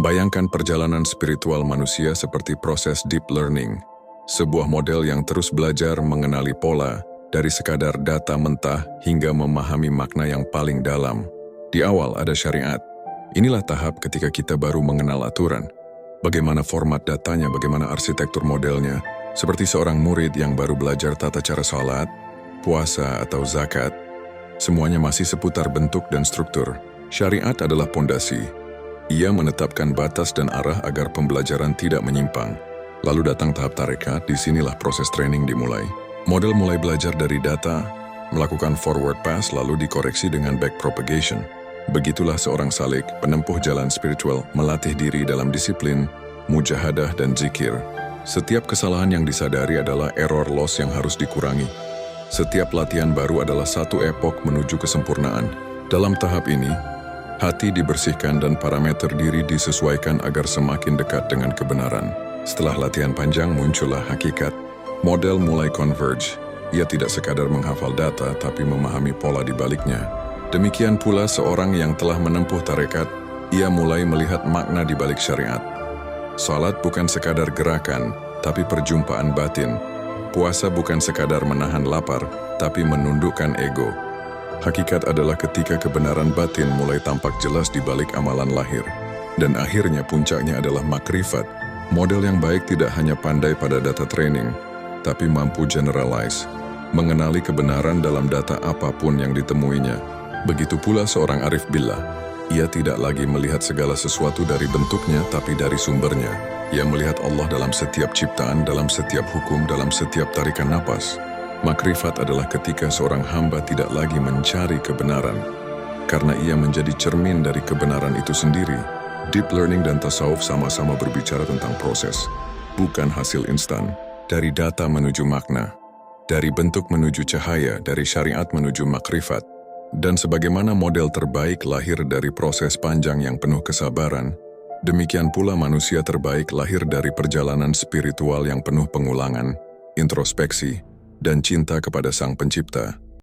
Bayangkan perjalanan spiritual manusia seperti proses deep learning, sebuah model yang terus belajar mengenali pola dari sekadar data mentah hingga memahami makna yang paling dalam. Di awal ada syariat. Inilah tahap ketika kita baru mengenal aturan. Bagaimana format datanya, bagaimana arsitektur modelnya, seperti seorang murid yang baru belajar tata cara salat, puasa atau zakat. Semuanya masih seputar bentuk dan struktur. Syariat adalah pondasi. Ia menetapkan batas dan arah agar pembelajaran tidak menyimpang. Lalu datang tahap tarekat, disinilah proses training dimulai. Model mulai belajar dari data, melakukan forward pass lalu dikoreksi dengan back propagation. Begitulah seorang salik, penempuh jalan spiritual, melatih diri dalam disiplin, mujahadah dan zikir. Setiap kesalahan yang disadari adalah error loss yang harus dikurangi. Setiap latihan baru adalah satu epok menuju kesempurnaan. Dalam tahap ini, hati dibersihkan dan parameter diri disesuaikan agar semakin dekat dengan kebenaran. Setelah latihan panjang muncullah hakikat. Model mulai converge. Ia tidak sekadar menghafal data tapi memahami pola di baliknya. Demikian pula seorang yang telah menempuh tarekat, ia mulai melihat makna di balik syariat. Salat bukan sekadar gerakan, tapi perjumpaan batin. Puasa bukan sekadar menahan lapar, tapi menundukkan ego. Hakikat adalah ketika kebenaran batin mulai tampak jelas di balik amalan lahir. Dan akhirnya puncaknya adalah makrifat. Model yang baik tidak hanya pandai pada data training, tapi mampu generalize, mengenali kebenaran dalam data apapun yang ditemuinya. Begitu pula seorang arif billah. Ia tidak lagi melihat segala sesuatu dari bentuknya, tapi dari sumbernya. Ia melihat Allah dalam setiap ciptaan, dalam setiap hukum, dalam setiap tarikan napas. Makrifat adalah ketika seorang hamba tidak lagi mencari kebenaran, karena ia menjadi cermin dari kebenaran itu sendiri. Deep learning dan tasawuf sama-sama berbicara tentang proses, bukan hasil instan. Dari data menuju makna, dari bentuk menuju cahaya, dari syariat menuju makrifat. Dan sebagaimana model terbaik lahir dari proses panjang yang penuh kesabaran, demikian pula manusia terbaik lahir dari perjalanan spiritual yang penuh pengulangan, introspeksi, dan cinta kepada Sang Pencipta.